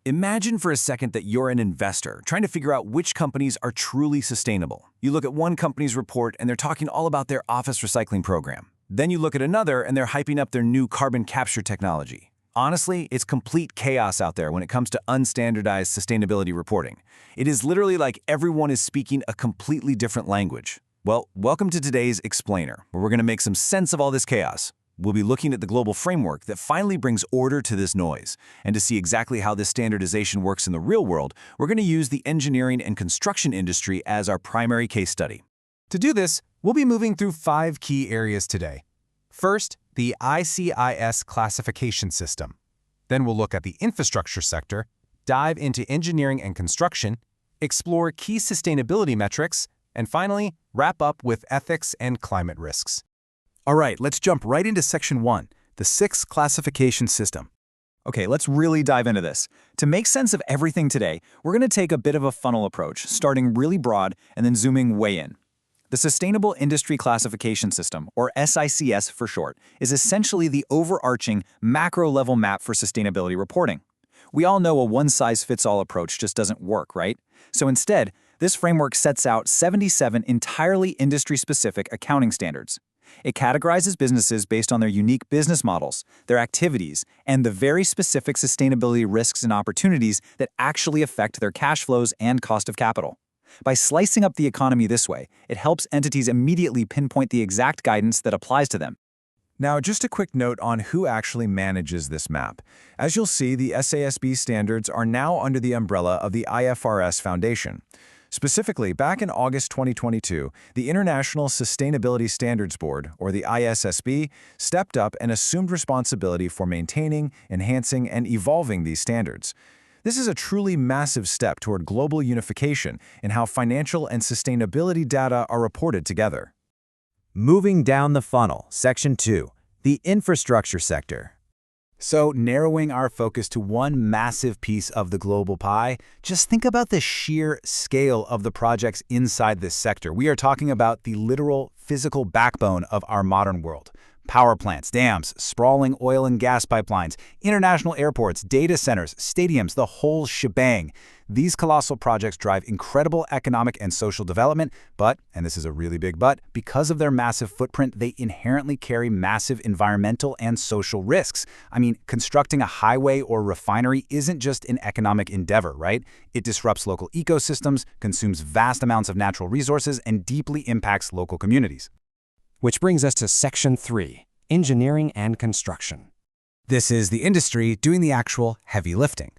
Imagine for a second that you're an investor trying to figure out which companies are truly sustainable. You look at one company's report and they're talking all about their office recycling program. Then you look at another and they're hyping up their new carbon capture technology. Honestly, it's complete chaos out there when it comes to unstandardized sustainability reporting. It is literally like everyone is speaking a completely different language. Well, welcome to today's Explainer, where we're going to make some sense of all this chaos. We'll be looking at the global framework that finally brings order to this noise. And to see exactly how this standardization works in the real world, we're going to use the engineering and construction industry as our primary case study. To do this, we'll be moving through 5 key areas today. First, the SICS classification system. Then we'll look at the infrastructure sector, dive into engineering and construction, explore key sustainability metrics, and finally, wrap up with ethics and climate risks. All right, let's jump right into Section 1, the SICS classification system. Okay, let's really dive into this. To make sense of everything today, we're going to take a bit of a funnel approach, starting really broad and then zooming way in. The Sustainable Industry Classification System, or SICS for short, is essentially the overarching macro-level map for sustainability reporting. We all know a one-size-fits-all approach just doesn't work, right? So instead, this framework sets out 77 entirely industry-specific accounting standards. It categorizes businesses based on their unique business models, their activities, and the very specific sustainability risks and opportunities that actually affect their cash flows and cost of capital. By slicing up the economy this way, it helps entities immediately pinpoint the exact guidance that applies to them. Now, just a quick note on who actually manages this map. As you'll see, the SASB standards are now under the umbrella of the IFRS Foundation. Specifically, back in August 2022, the International Sustainability Standards Board, or the ISSB, stepped up and assumed responsibility for maintaining, enhancing, and evolving these standards. This is a truly massive step toward global unification in how financial and sustainability data are reported together. Moving down the funnel, Section 2, the infrastructure sector. So, narrowing our focus to one massive piece of the global pie, just think about the sheer scale of the projects inside this sector. We are talking about the literal physical backbone of our modern world. Power plants, dams, sprawling oil and gas pipelines, international airports, data centers, stadiums, the whole shebang. These colossal projects drive incredible economic and social development, but, and this is a really big but, because of their massive footprint, they inherently carry massive environmental and social risks. I mean, constructing a highway or refinery isn't just an economic endeavor, right? It disrupts local ecosystems, consumes vast amounts of natural resources, and deeply impacts local communities. Which brings us to Section 3, engineering and construction. This is the industry doing the actual heavy lifting.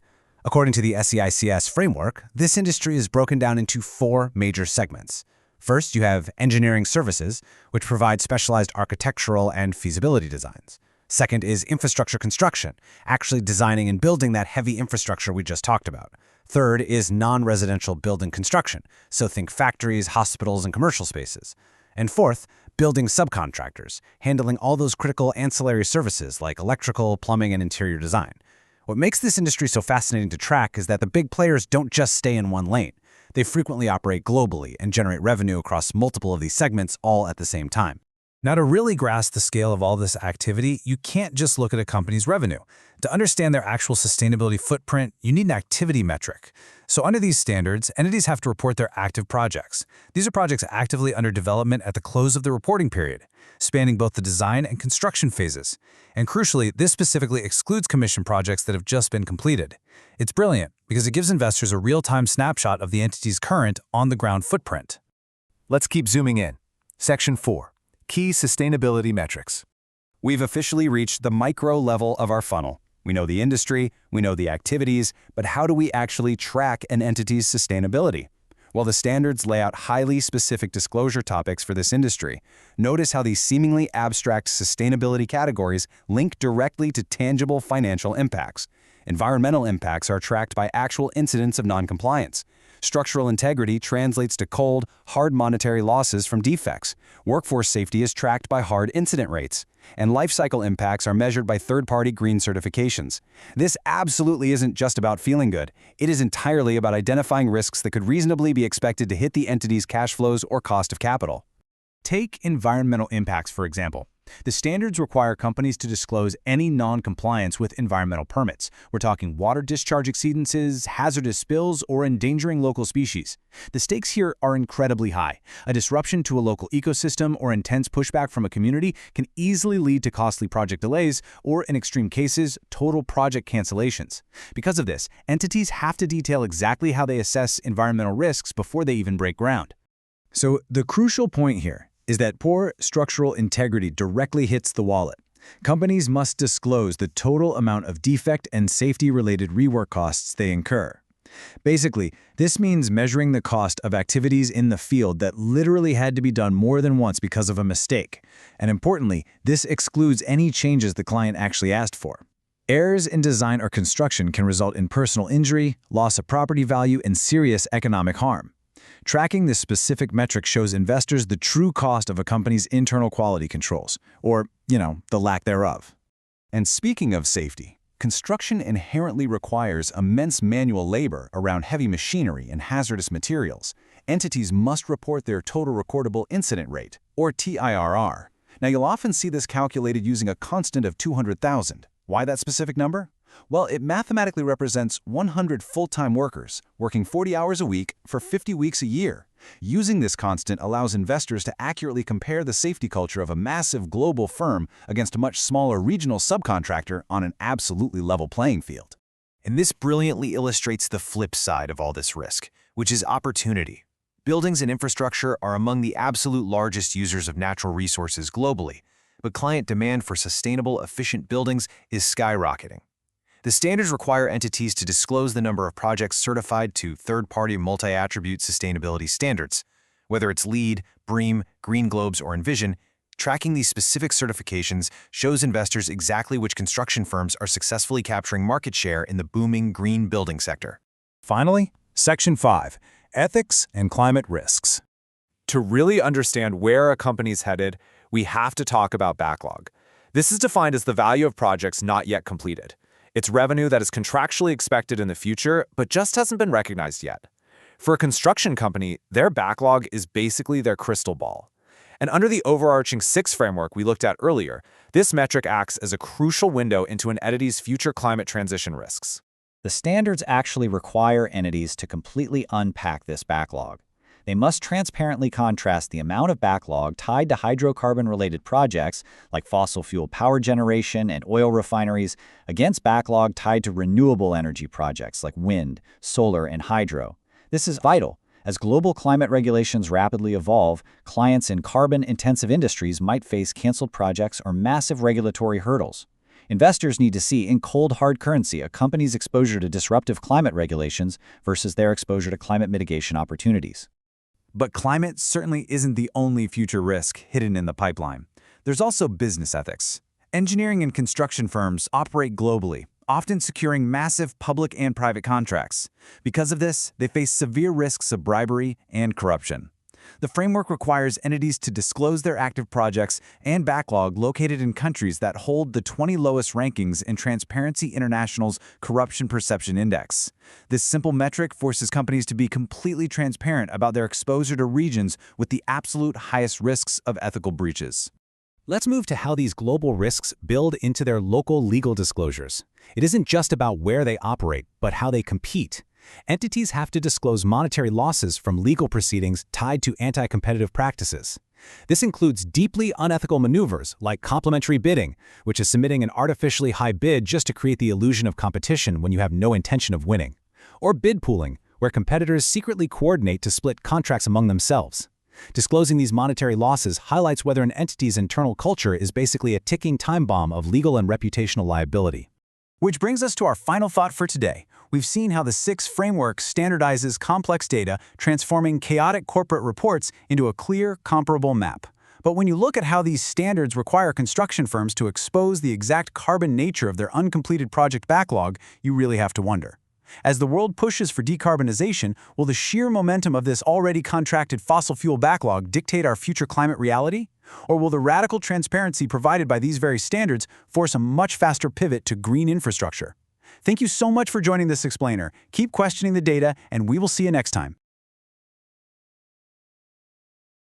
According to the SEICS framework, this industry is broken down into 4 major segments. First, you have engineering services, which provide specialized architectural and feasibility designs. Second is infrastructure construction, actually designing and building that heavy infrastructure we just talked about. Third is non-residential building construction, so think factories, hospitals, and commercial spaces. And fourth, building subcontractors, handling all those critical ancillary services like electrical, plumbing, and interior design. What makes this industry so fascinating to track is that the big players don't just stay in one lane. They frequently operate globally and generate revenue across multiple of these segments all at the same time. Now, to really grasp the scale of all this activity, you can't just look at a company's revenue. To understand their actual sustainability footprint, you need an activity metric. So under these standards, entities have to report their active projects. These are projects actively under development at the close of the reporting period, spanning both the design and construction phases. And crucially, this specifically excludes commission projects that have just been completed. It's brilliant because it gives investors a real-time snapshot of the entity's current on-the-ground footprint. Let's keep zooming in. Section 4. Key sustainability metrics. We've officially reached the micro level of our funnel. We know the industry, we know the activities, but how do we actually track an entity's sustainability? Well, the standards lay out highly specific disclosure topics for this industry. Notice how these seemingly abstract sustainability categories link directly to tangible financial impacts. Environmental impacts are tracked by actual incidents of noncompliance. Structural integrity translates to cold, hard monetary losses from defects. Workforce safety is tracked by hard incident rates. And life cycle impacts are measured by third-party green certifications. This absolutely isn't just about feeling good. It is entirely about identifying risks that could reasonably be expected to hit the entity's cash flows or cost of capital. Take environmental impacts, for example. The standards require companies to disclose any non-compliance with environmental permits. We're talking water discharge exceedances, hazardous spills, or endangering local species. The stakes here are incredibly high. A disruption to a local ecosystem or intense pushback from a community can easily lead to costly project delays or, in extreme cases, total project cancellations. Because of this, entities have to detail exactly how they assess environmental risks before they even break ground. So the crucial point here is that poor structural integrity directly hits the wallet. Companies must disclose the total amount of defect and safety-related rework costs they incur. Basically, this means measuring the cost of activities in the field that literally had to be done more than once because of a mistake. And importantly, this excludes any changes the client actually asked for. Errors in design or construction can result in personal injury, loss of property value, and serious economic harm. Tracking this specific metric shows investors the true cost of a company's internal quality controls, or, the lack thereof. And speaking of safety, construction inherently requires immense manual labor around heavy machinery and hazardous materials. Entities must report their total recordable incident rate, or TIRR. Now, you'll often see this calculated using a constant of 200,000. Why that specific number? Well, it mathematically represents 100 full-time workers working 40 hours a week for 50 weeks a year. Using this constant allows investors to accurately compare the safety culture of a massive global firm against a much smaller regional subcontractor on an absolutely level playing field. And this brilliantly illustrates the flip side of all this risk, which is opportunity. Buildings and infrastructure are among the absolute largest users of natural resources globally, but client demand for sustainable, efficient buildings is skyrocketing. The standards require entities to disclose the number of projects certified to third-party multi-attribute sustainability standards. Whether it's LEED, BREEAM, Green Globes, or Envision, tracking these specific certifications shows investors exactly which construction firms are successfully capturing market share in the booming green building sector. Finally, Section 5, Ethics and Climate Risks. To really understand where a company's headed, we have to talk about backlog. This is defined as the value of projects not yet completed. It's revenue that is contractually expected in the future, but just hasn't been recognized yet. For a construction company, their backlog is basically their crystal ball. And under the overarching SICS framework we looked at earlier, this metric acts as a crucial window into an entity's future climate transition risks. The standards actually require entities to completely unpack this backlog. They must transparently contrast the amount of backlog tied to hydrocarbon-related projects like fossil fuel power generation and oil refineries against backlog tied to renewable energy projects like wind, solar, and hydro. This is vital. As global climate regulations rapidly evolve, clients in carbon-intensive industries might face canceled projects or massive regulatory hurdles. Investors need to see in cold, hard currency a company's exposure to disruptive climate regulations versus their exposure to climate mitigation opportunities. But climate certainly isn't the only future risk hidden in the pipeline. There's also business ethics. Engineering and construction firms operate globally, often securing massive public and private contracts. Because of this, they face severe risks of bribery and corruption. The framework requires entities to disclose their active projects and backlog located in countries that hold the 20 lowest rankings in Transparency International's Corruption Perception Index. This simple metric forces companies to be completely transparent about their exposure to regions with the absolute highest risks of ethical breaches. Let's move to how these global risks build into their local legal disclosures. It isn't just about where they operate, but how they compete. Entities have to disclose monetary losses from legal proceedings tied to anti-competitive practices. This includes deeply unethical maneuvers like complementary bidding, which is submitting an artificially high bid just to create the illusion of competition when you have no intention of winning, or bid pooling, where competitors secretly coordinate to split contracts among themselves. Disclosing these monetary losses highlights whether an entity's internal culture is basically a ticking time bomb of legal and reputational liability. Which brings us to our final thought for today. We've seen how the SICS framework standardizes complex data, transforming chaotic corporate reports into a clear, comparable map. But when you look at how these standards require construction firms to expose the exact carbon nature of their uncompleted project backlog, you really have to wonder. As the world pushes for decarbonization, will the sheer momentum of this already contracted fossil fuel backlog dictate our future climate reality? Or will the radical transparency provided by these very standards force a much faster pivot to green infrastructure? Thank you so much for joining this explainer. Keep questioning the data, and we will see you next time.